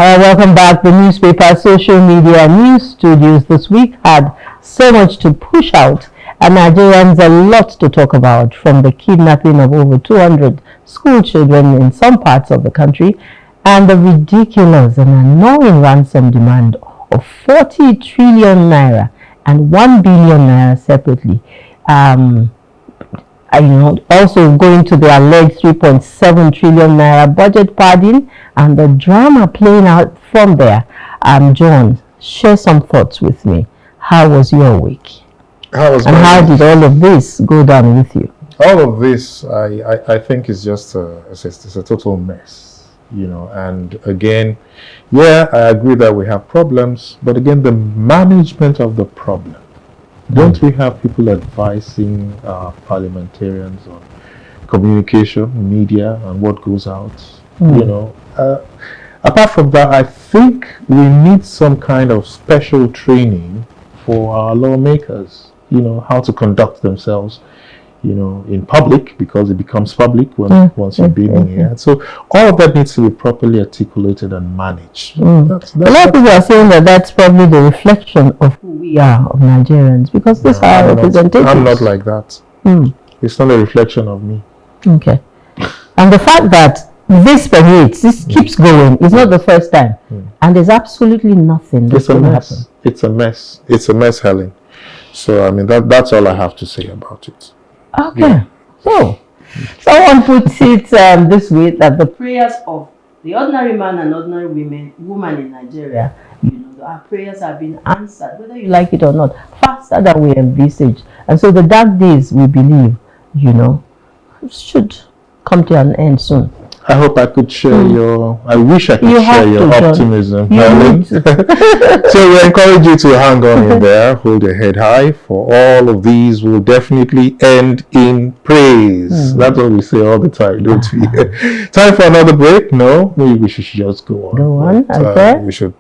Welcome back. The newspaper, social media, news studios this week had so much to push out, and Nigerians a lot to talk about, from the kidnapping of over 200 school children in some parts of the country and the ridiculous and annoying ransom demand of 40 trillion naira and 1 billion naira separately. Also going to the alleged 3.7 trillion naira budget padding and the drama playing out from there. John, share some thoughts with me. How was your week? How did all of this go down with you? All of this, I think, is just it's a total mess, And again, I agree that we have problems, but again, the management of the problem. Don't we have people advising parliamentarians on communication, media, and what goes out? Apart from that, I think we need some kind of special training for our lawmakers, how to conduct themselves, in public, because it becomes public once you've been in here. So all of that needs to be properly articulated and managed. A lot of people are saying that that's probably the reflection of who we are, of Nigerians, because this is our representatives. I'm not like that. It's not a reflection of me. Okay. And the fact that this permeates, this keeps going, it's not the first time. And there's absolutely nothing that's going to happen. It's a mess. It's a mess, Helen. So, that's all I have to say about it. Okay. Yeah. So, someone puts it this way, that the prayers of the ordinary man and ordinary woman in Nigeria, our prayers have been answered, whether you like it or not, faster than we envisaged. And so the dark days, we believe, should come to an end soon. I hope I could share I wish I could share your optimism, Helen. So we encourage you to hang on in there, hold your head high, for all of these will definitely end in praise. That's what we say all the time, don't we? Time for another break? No, maybe we should just go on. Go on, okay. We should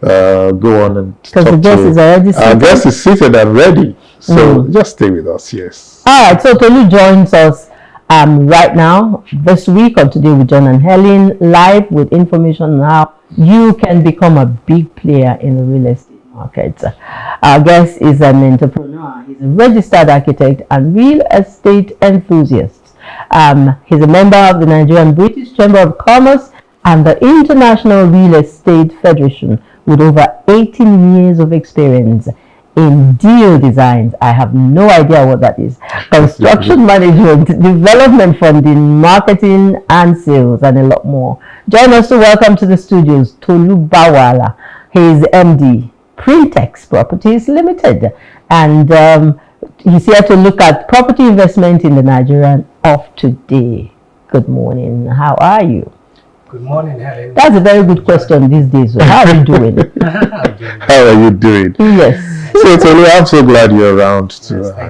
go on and talk to... Because the guest is already seated. Our guest is seated and ready. So just stay with us, yes. All right, so Tolu joins us right now, this week, on Today with John and Helen, live with information on how you can become a big player in the real estate market. Our guest is an entrepreneur. He's a registered architect and real estate enthusiast. He's a member of the Nigerian British Chamber of Commerce and the International Real Estate Federation, with over 18 years of experience in deal designs. I have no idea what that is. Construction management, development funding, marketing and sales, and a lot more. Join us to welcome to the studios Tolu Bawala. He is MD, Printex Properties Limited, and he's here to look at property investment in the Nigerian of today. Good morning. How are you? Good morning, Helen. That's a very good question these days. So how are you doing? How are you doing? Yes. So Tolu, I'm so glad you're around.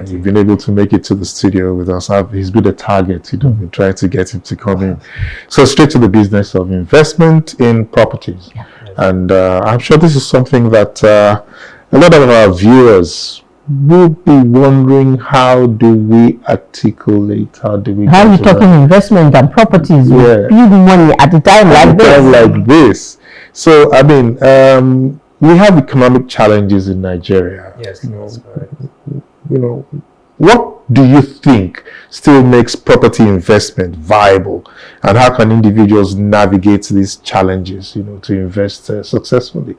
You've been able to make it to the studio with us. He's been a target. Been trying to get him to come in. So straight to the business of investment in properties. Yeah. And I'm sure this is something that a lot of our viewers will be wondering, how do we articulate, how are you talking investment and properties with big money at a time like this? So we have economic challenges in Nigeria. Yes, that's correct. What do you think still makes property investment viable, and how can individuals navigate these challenges, to invest successfully?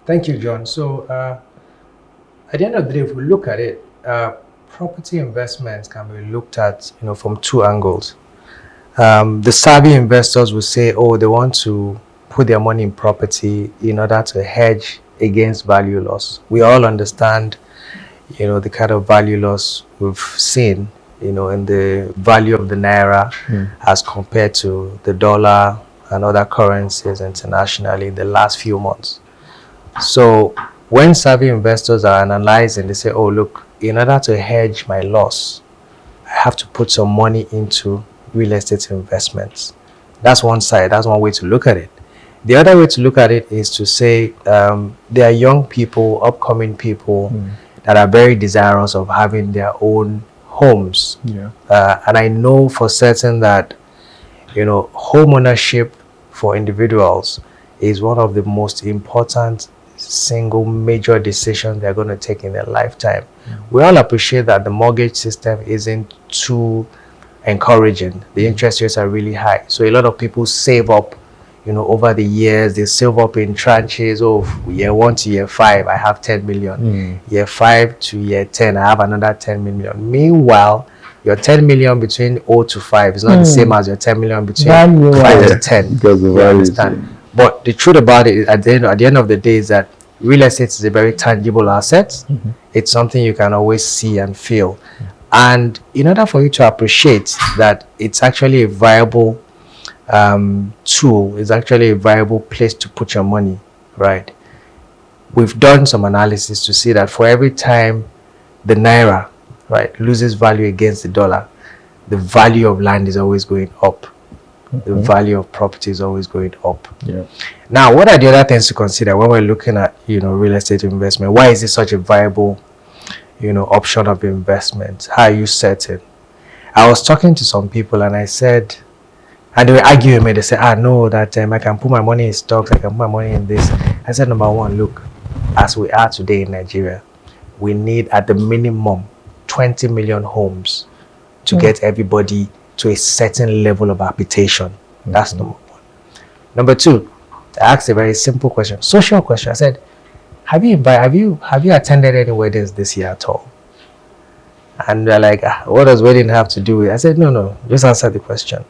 Thank you, John. So at the end of the day, if we look at it, property investments can be looked at, from two angles. The savvy investors will say, they want to put their money in property in order to hedge against value loss. We all understand, the kind of value loss we've seen, in the value of the naira as compared to the dollar and other currencies internationally in the last few months. So when savvy investors are analyzing, they say, look, in order to hedge my loss, I have to put some money into real estate investments. That's one side. That's one way to look at it. The other way to look at it is to say there are young people, upcoming people that are very desirous of having their own homes. Yeah. And I know for certain that, home ownership for individuals is one of the most important single major decisions they're going to take in their lifetime. We all appreciate that the mortgage system isn't too encouraging. The interest rates are really high. So a lot of people save up, over the years. They save up in tranches of year 1 to year 5, I have 10 million. Year 5 to year 10, I have another 10 million. Meanwhile, your 10 million between 0 to 5 is not the same as your 10 million between 5 to 10. Because the You value understand? But the truth about it, at the end of the day, is that real estate is a very tangible asset. It's something you can always see and feel. And in order for you to appreciate that it's actually a viable tool, it's actually a viable place to put your money, right? We've done some analysis to see that for every time the naira, right, loses value against the dollar, the value of land is always going up. The value of property is always going up. Yeah. Now, what are the other things to consider when we're looking at, real estate investment? Why is it such a viable, option of investment? How are you certain? I was talking to some people and I said, and they were arguing with me. They said, no, that I can put my money in stocks, I can put my money in this. I said, number one, look, as we are today in Nigeria, we need at the minimum 20 million homes to get everybody to a certain level of habitation. That's number one. Number two, I asked a very simple question, social question. I said, have you attended any weddings this year at all? And they're like, what does wedding have to do with it? I said, no, just answer the question.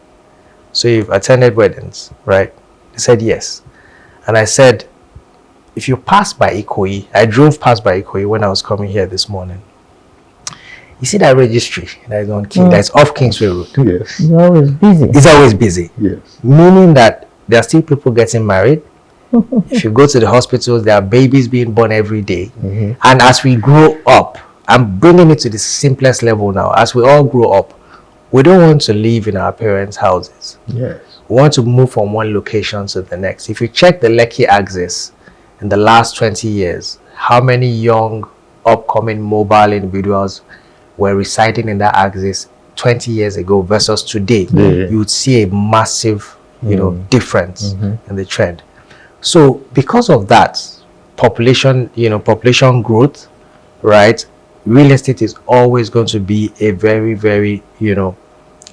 So you've attended weddings, right? They said yes. And I said, if you pass by Ikoyi, I drove past by Ikoyi when I was coming here this morning. You see that registry that is on that's off Kingsway Road? Yes. It's always busy. It's always busy. Yes. Meaning that there are still people getting married. If you go to the hospitals, there are babies being born every day. And as we grow up, I'm bringing it to the simplest level now. As we all grow up, we don't want to live in our parents' houses. Yes. We want to move from one location to the next. If you check the Lekki axis in the last 20 years, how many young, upcoming mobile individuals were residing in that axis 20 years ago versus today? You would see a massive, difference in the trend. So because of that, population growth, right? Real estate is always going to be a very, very,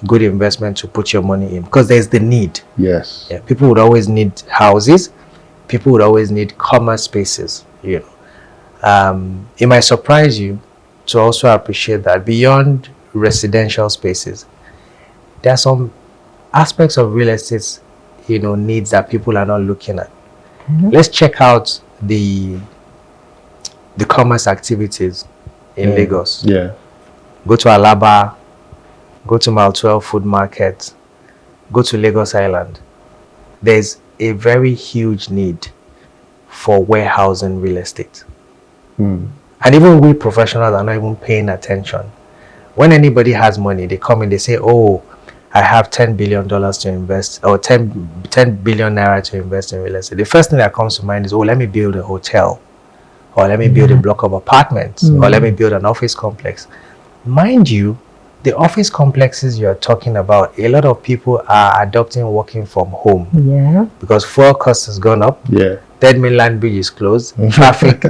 good investment to put your money in because there's the need. Yes. Yeah, people would always need houses. People would always need commerce spaces. It might surprise you to also appreciate that beyond residential spaces, there are some aspects of real estate, needs that people are not looking at. Let's check out the commerce activities in Lagos. Yeah. Go to Alaba, go to Mile 12 Food Market, go to Lagos Island. There's a very huge need for warehousing real estate. And even we professionals are not even paying attention. When anybody has money, they come in, they say, oh, I have $10 billion to invest, or 10 billion naira to invest in real estate. The first thing that comes to mind is, oh, let me build a hotel, or let me build a block of apartments, or let me build an office complex. Mind you, the office complexes you're talking about, a lot of people are adopting working from home. Yeah. Because fuel cost has gone up. Yeah. Third Mainland Bridge is closed. Traffic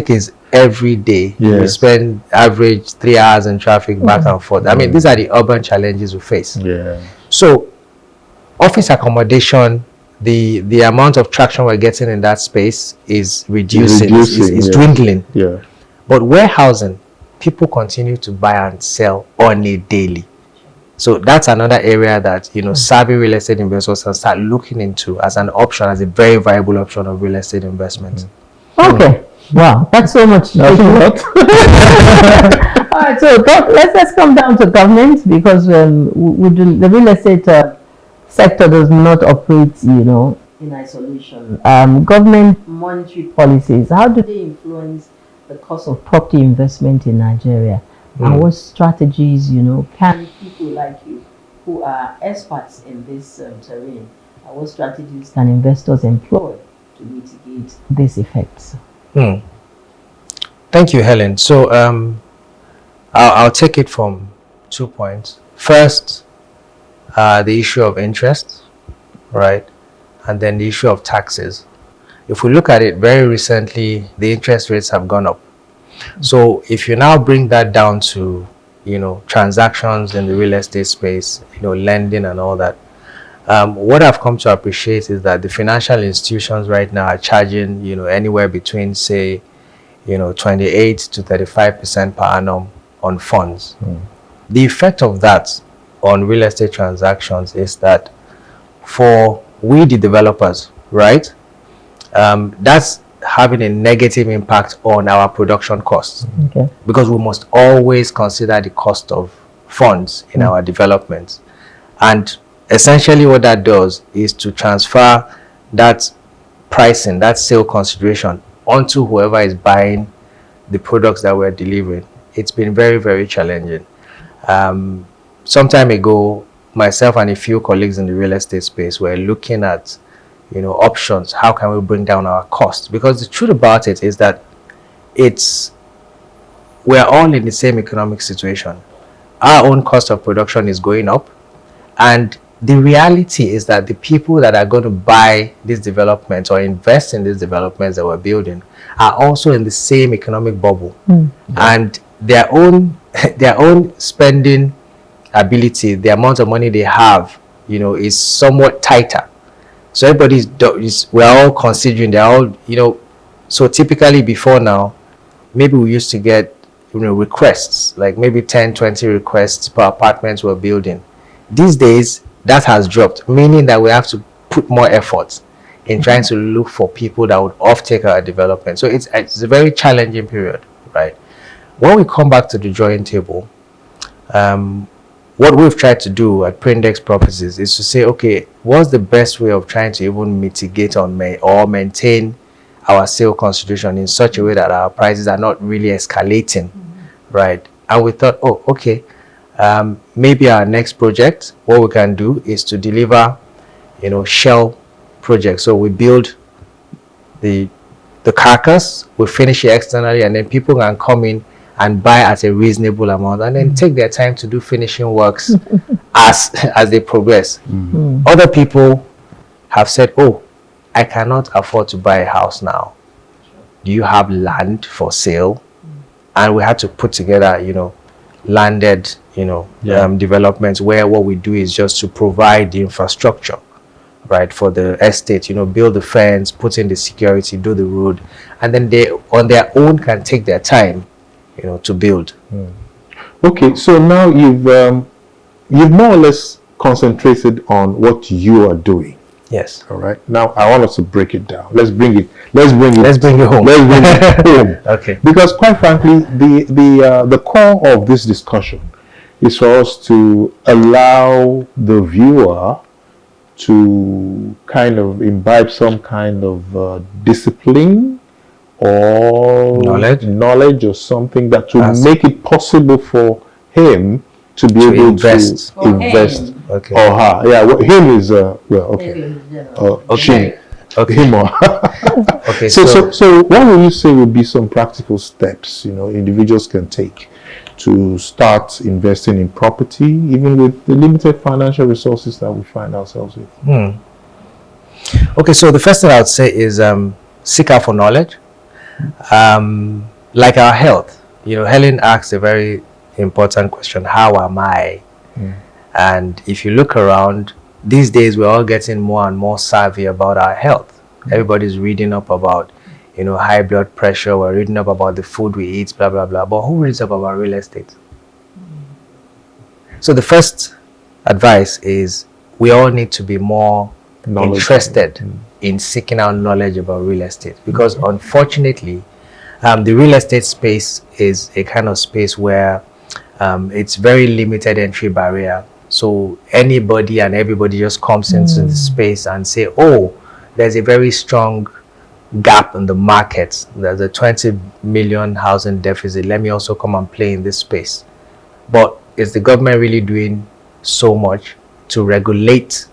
is every day. Yes. We spend average 3 hours in traffic back and forth. I mean, these are the urban challenges we face. Yeah. So, office accommodation, the amount of traction we're getting in that space is reducing, is dwindling. Yeah. But warehousing, people continue to buy and sell on a daily. So that's another area that, savvy real estate investors can start looking into as an option, as a very viable option of real estate investment. Okay. Wow, that's so much. That's a lot. All right, so let's come down to government, because the real estate sector does not operate, in isolation. Government monetary policies, how do they influence the cost of property investment in Nigeria? And what strategies, can people like you, who are experts in this terrain, what strategies can investors employ to mitigate these effects? Thank you, Helen. So I'll take it from 2 points. First, the issue of interest, right? and then the issue of taxes. If we look at it very recently, the interest rates have gone up. So if you now bring that down to, transactions in the real estate space, lending and all that, what I've come to appreciate is that the financial institutions right now are charging, anywhere between, say, 28 to 35% per annum on funds. The effect of that on real estate transactions is that for we, the developers, right, that's having a negative impact on our production costs. Okay. Because we must always consider the cost of funds in our developments. And essentially what that does is to transfer that pricing, that sale consideration onto whoever is buying the products that we're delivering. It's been very, very challenging. Some time ago, myself and a few colleagues in the real estate space were looking at options. How can we bring down our costs? Because the truth about it is that we're all in the same economic situation. Our own cost of production is going up, and the reality is that the people that are going to buy these developments or invest in these developments that we're building are also in the same economic bubble, and their own spending ability, the amount of money they have, is somewhat tighter. So we're all considering, they're all, so typically before now, maybe we used to get, requests, like maybe 10, 20 requests per apartment we're building. These days, that has dropped, meaning that we have to put more effort in trying to look for people that would offtake our development. So it's a very challenging period, right? When we come back to the drawing table, what we've tried to do at Pre-Index Properties is to say, okay, what's the best way of trying to even mitigate or maintain our sale consideration in such a way that our prices are not really escalating, right? And we thought, oh, okay, maybe our next project, what we can do is to deliver, shell projects. So we build the carcass, we finish it externally, and then people can come in and buy at a reasonable amount, and then take their time to do finishing works as they progress. Other people have said, oh, I cannot afford to buy a house now. Do you have land for sale? And we had to put together, landed, developments where what we do is just to provide the infrastructure, right, for the estate, build the fence, put in the security, do the road, and then they on their own can take their time, to build. Okay, so now you've more or less concentrated on what you are doing. Yes. All right. Now I want us to break it down. Let's bring it home. Let's bring it home. Okay. Because quite frankly, the core of this discussion is for us to allow the viewer to kind of imbibe some kind of discipline or knowledge or something that will make it possible for him to be able invest. to invest. Okay. Or her. Yeah, him is okay. Okay. Okay. Him or okay. So what would you say would be some practical steps individuals can take to start investing in property, even with the limited financial resources that we find ourselves with? Okay, so the first thing I would say is seek out for knowledge. Like our health, Helen asked a very important question: how am I? And if you look around these days, we're all getting more and more savvy about our health. Everybody's reading up about high blood pressure. We're reading up about the food we eat, blah blah blah. But who reads up about real estate? So the first advice is we all need to be more interested in seeking out knowledge about real estate, because unfortunately the real estate space is a kind of space where it's very limited entry barrier. So anybody and everybody just comes into the space and say, oh, there's a very strong gap in the market. There's a 20 million housing deficit. Let me also come and play in this space. But is the government really doing so much to regulate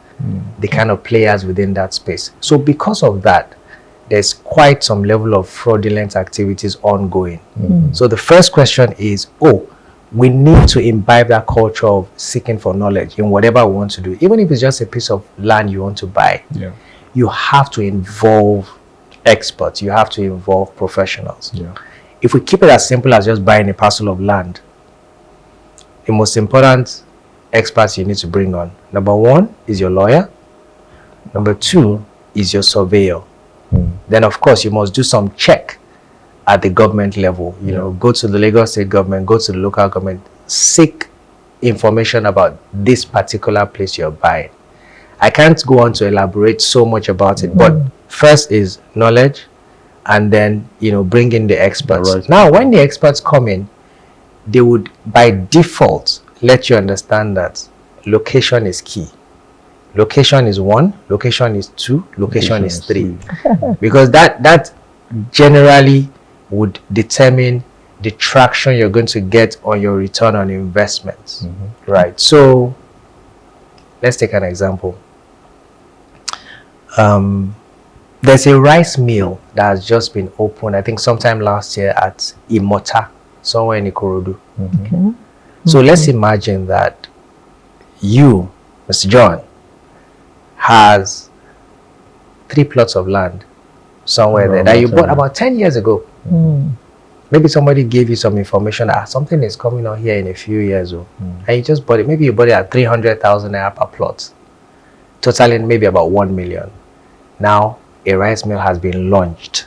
the kind of players within that space? So because of that, there's quite some level of fraudulent activities ongoing. So the first question is, we need to imbibe that culture of seeking for knowledge in whatever we want to do, even if it's just a piece of land you want to buy. you have to involve experts. You have to involve professionals. Yeah. If we keep it as simple as just buying a parcel of land, the most important experts you need to bring on, number one is your lawyer. Number two is your surveyor. Then, of course, you must do some check at the government level. You know, go to the Lagos state government, go to the local government, seek information about this particular place you're buying. I can't go on to elaborate so much about it, but first is knowledge, and then, you know, bring in the experts. Right. Now, when the experts come in, they would by default let you understand that location is key. Location is 1, location is 2, location is 3. Because that generally would determine the traction you're going to get on your return on investments. Right. So let's take an example. There's a rice mill that has just been opened, I think sometime last year, at Imota, somewhere in Ikorodu. Okay. So let's imagine that you, Mr. John, has 3 plots of land somewhere there that you bought about 10 years ago. Maybe somebody gave you some information that something is coming on here in a few years, and you just bought it. Maybe you bought it at 300,000 naira per plot, totaling maybe about 1 million. Now a rice mill has been launched.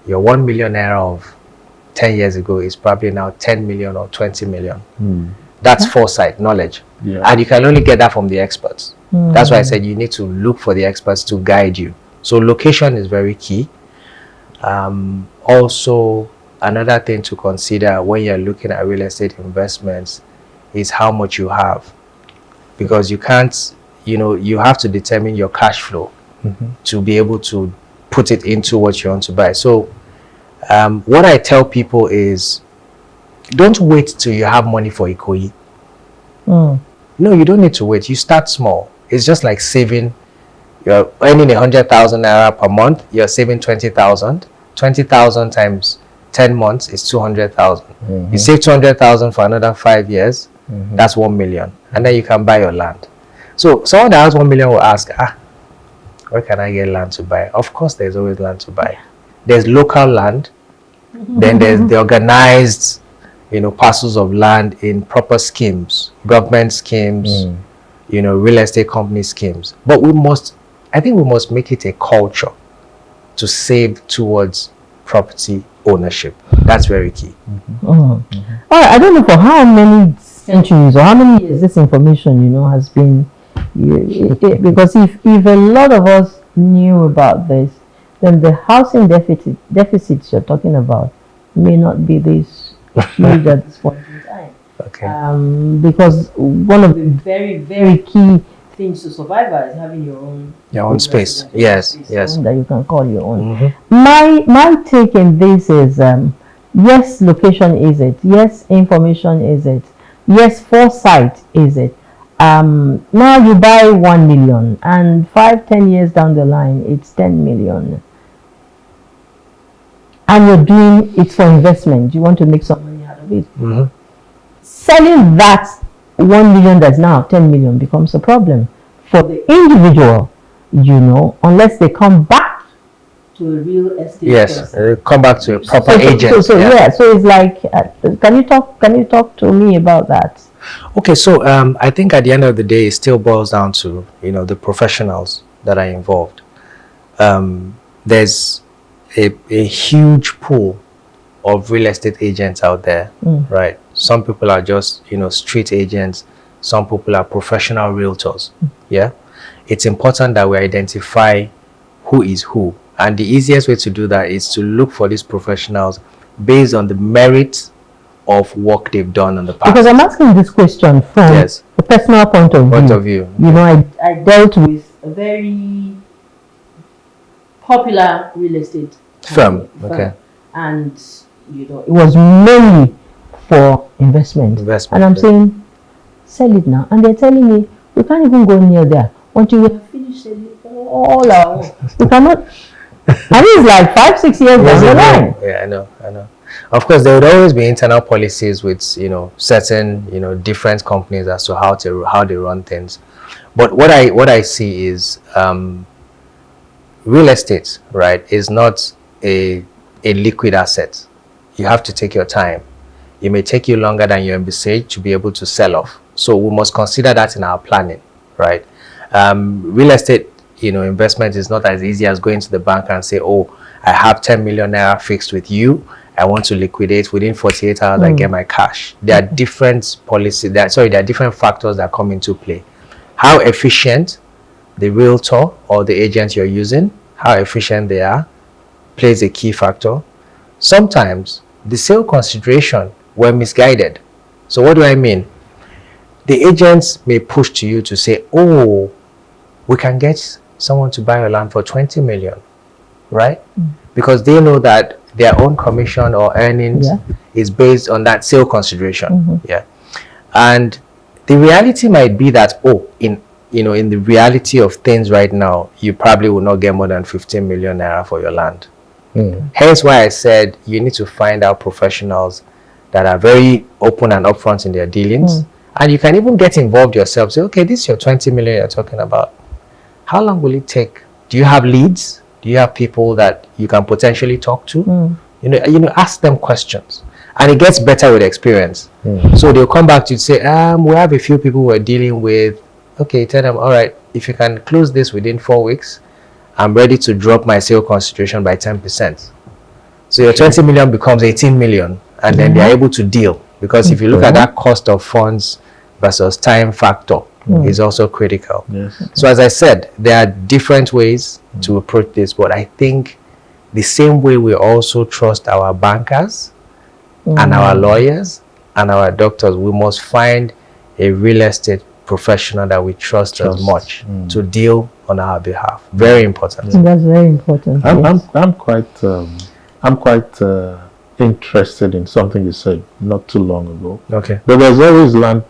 Your 1 million naira of 10 years ago is probably now 10 million or 20 million. That's foresight, knowledge. And you can only get that from the experts. That's why I said you need to look for the experts to guide you. So location is very key. Also, another thing to consider when you're looking at real estate investments is how much you have. Because you can't, you know, you have to determine your cash flow to be able to put it into what you want to buy. So what I tell people is, don't wait till you have money for Ikoyi. No, you don't need to wait. You start small. It's just like saving. You're earning 100,000 naira per month. You're saving 20,000. 20,000 times 10 months is 200,000. You save 200,000 for another 5 years. That's 1 million, and then you can buy your land. So someone that has 1 million will ask, where can I get land to buy? Of course, there's always land to buy. There's local land. Then there's the organized, you know, parcels of land in proper schemes, government schemes, you know, real estate company schemes. But I think we must make it a culture to save towards property ownership. That's very key. All right, I don't know for how many centuries or how many years this information, you know, has been, because if a lot of us knew about this, then the housing deficits you're talking about may not be this huge at this point in time. Okay. Because one of the very, very key things to survival is having your own space. Yes, yes. That you can call your own. My take in this is, yes, location is it. Yes, information is it. Yes, foresight is it. Now you buy 1 million, and 5-10 years down the line, it's 10 million. And you're doing it for investment. You want to make some money out of it. Selling that 1 million that's now 10 million becomes a problem for the individual, you know, unless they come back to a real estate person. Come back to a proper agent. So it's like, can you talk to me about that? Okay, so I think at the end of the day, it still boils down to, you know, the professionals that are involved. There's a huge pool of real estate agents out there, right? Some people are just, you know, street agents. Some people are professional realtors. Yeah, it's important that we identify who is who, and the easiest way to do that is to look for these professionals based on the merit of work they've done in the past. Because I'm asking this question from a personal point of view. You know, I dealt with a very popular real estate firm. Okay. And, you know, it was mainly for investment. And I'm saying, sell it now. And they're telling me, we can't even go near there until we have finished selling all our own. We cannot. And it's like 5-6 years down the line. Yeah, I know. Of course, there would always be internal policies with, you know, certain, you know, different companies as to how they run things. But what I see is real estate, right, is not a liquid asset. You have to take your time. It may take you longer than you envisage to be able to sell off. So we must consider that in our planning, right? Real estate, investment is not as easy as going to the bank and say, oh, I have 10 million naira fixed with you. I want to liquidate within 48 hours. I get my cash. There are different policies. There are different factors that come into play. How efficient the realtor or the agent you're using, how efficient they are, plays a key factor. Sometimes the sale consideration were misguided. So what do I mean? The agents may push to you to say, oh, we can get someone to buy your land for 20 million, right? Because they know that their own commission or earnings is based on that sale consideration. Yeah. And the reality might be that, in the reality of things right now, you probably will not get more than 15 million naira for your land. Hence why I said you need to find out professionals that are very open and upfront in their dealings. And you can even get involved yourself. Say, okay, this is your 20 million you're talking about. How long will it take? Do you have leads? Do you have people that you can potentially talk to? Ask them questions. And it gets better with experience. So they'll come back to you and say, we have a few people we're dealing with. Okay, tell them, all right, if you can close this within 4 weeks, I'm ready to drop my sale consideration by 10%. So your 20 million becomes 18 million, and then they're able to deal. Because if you look at that cost of funds versus time factor, is also critical. So as I said, there are different ways to approach this, but I think the same way we also trust our bankers and our lawyers and our doctors, we must find a real estate professional that we trust as much to deal on our behalf. Very important. That's very important. I'm quite interested in something you said not too long ago. Okay. But there's always land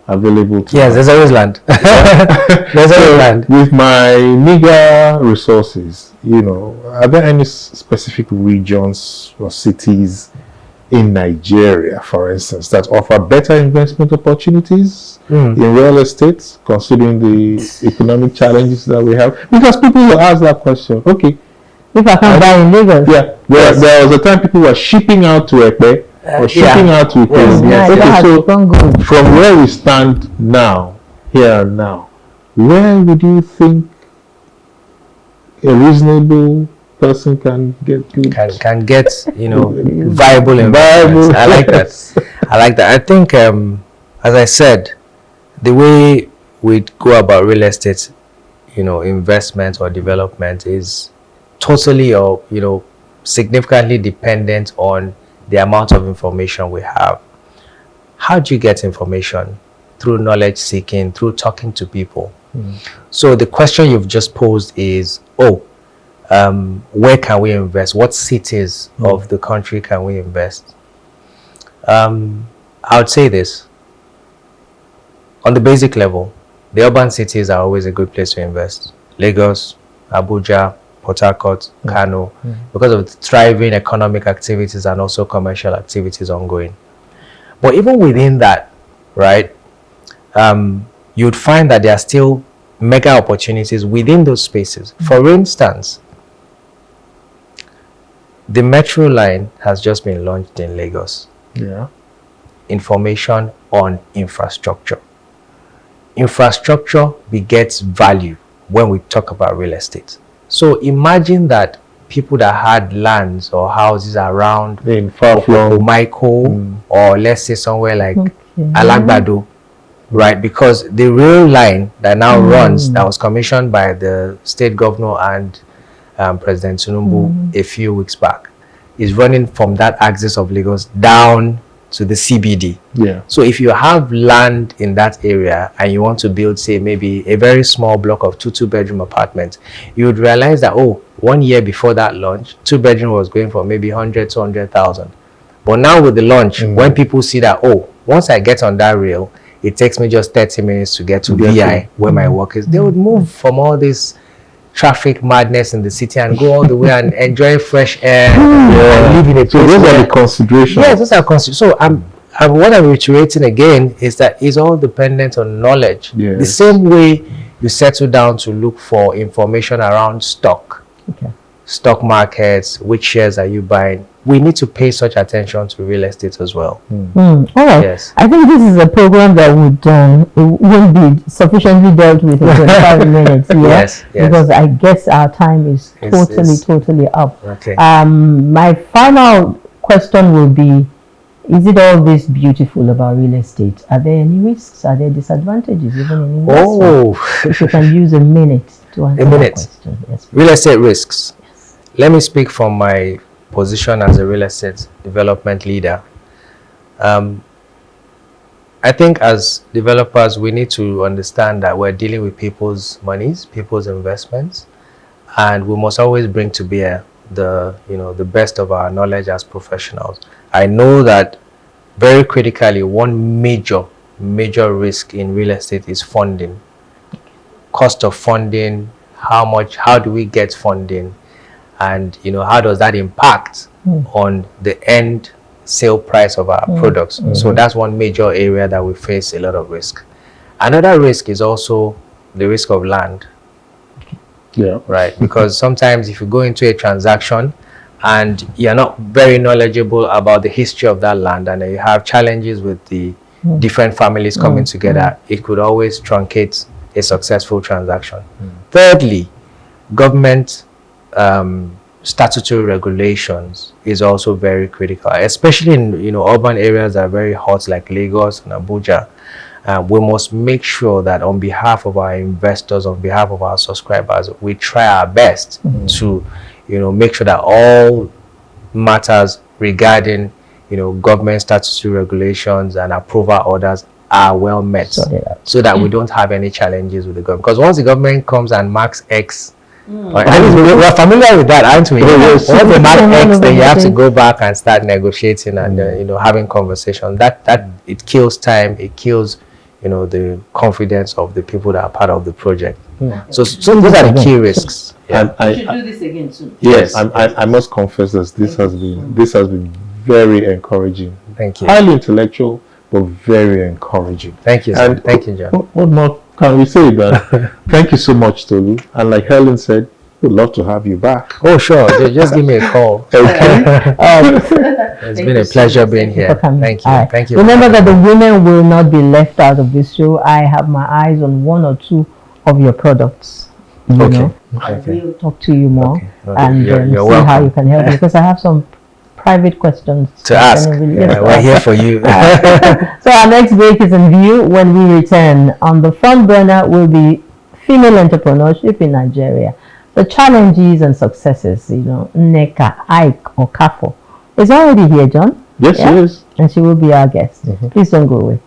available to Yes, there's always land. There's always land. With my meager resources, are there any specific regions or cities in Nigeria, for instance, that offer better investment opportunities in real estate, considering the economic challenges that we have? Because people will ask that question. Okay, if I can buy in Lagos. Yeah, there was a time people were shipping out to Ekpe or shipping out to Ikoro. Yes. So from where we stand now, here and now, where would you think a reasonable person can get good? Can get viable investments. I like that. I think as I said, the way we go about real estate, investment or development is totally or significantly dependent on the amount of information we have. How do you get information? Through knowledge seeking, through talking to people. So the question you've just posed is, where can we invest? What cities of the country can we invest? I would say this. On the basic level, the urban cities are always a good place to invest. Lagos, Abuja, Port Harcourt, Kano, because of the thriving economic activities and also commercial activities ongoing. But even within that, right, you'd find that there are still mega opportunities within those spaces. For instance, the metro line has just been launched in Lagos. Yeah. Information on infrastructure. Infrastructure begets value when we talk about real estate. So imagine that people that had lands or houses around in far-flung Michael or let's say somewhere like Alagbado, right? Because the rail line that now runs, that was commissioned by the state governor and President Tinubu a few weeks back, is running from that axis of Lagos down to the CBD. Yeah. So if you have land in that area and you want to build, say, maybe a very small block of two-bedroom apartments, you would realize that, 1 year before that launch, two-bedroom was going for maybe 100, 200,000. But now with the launch, when people see that, once I get on that rail, it takes me just 30 minutes to get to VI, where my work is, they would move from all this traffic madness in the city and go all the way and enjoy fresh air and live in a place. So those are the considerations. Yes, those are considerations. So what I'm reiterating again is that it's all dependent on knowledge. Yes. The same way you settle down to look for information around stock, Okay. stock markets, which shares are you buying. We need to pay such attention to real estate as well. All right. Yes. I think this is a program that won't be sufficiently dealt with in 25 minutes. Yeah? Yes, yes. Because I guess our time is totally up. Okay. My final question will be, is it all this beautiful about real estate? Are there any risks? Are there disadvantages even in investment? Oh, if you can use a minute to answer that question. Yes. Real estate risks. Yes. Let me speak from my position as a real estate development leader. I think as developers, we need to understand that we're dealing with people's monies, people's investments, and we must always bring to bear the best of our knowledge as professionals. I know that very critically, one major risk in real estate is funding. Cost of funding, how do we get funding, and how does that impact on the end sale price of our products. So that's one major area that we face a lot of risk. Another risk is also the risk of land. Yeah. Right. Because sometimes if you go into a transaction and you're not very knowledgeable about the history of that land, and you have challenges with the different families coming together, it could always truncate a successful transaction. Thirdly, government statutory regulations is also very critical, especially in urban areas that are very hot like Lagos and Abuja. We must make sure that on behalf of our investors, on behalf of our subscribers, we try our best to make sure that all matters regarding government statutory regulations and approval orders are well met, so that we don't have any challenges with the government. Because once the government comes and marks X, we're familiar with that, aren't we? Once they mark X, then you have to go back and start negotiating and having conversations. That it kills time, it kills the confidence of the people that are part of the project. So those are the key risks. And we should do this again soon. Yes, I must confess that this has been very encouraging. Thank you. Highly intellectual, but very encouraging. Thank you, sir. And thank you, John. What more can we say, man? Thank you so much, Tolu. And like Helen said, we'd love to have you back. Oh, sure. Just give me a call. Okay. It's been a pleasure being here. Thank you. Right. Thank you. Remember that the women will not be left out of this show. I have my eyes on one or two of your products. I will talk to you more and see welcome. how you can help me, because I have some private questions to ask. We're here for you. So our next break is in view. When we return, on the front burner will be female entrepreneurship in Nigeria, the challenges and successes. Nneka, Ike, or Kafo is already here, John. Yes, she is. And she will be our guest. Please don't go away.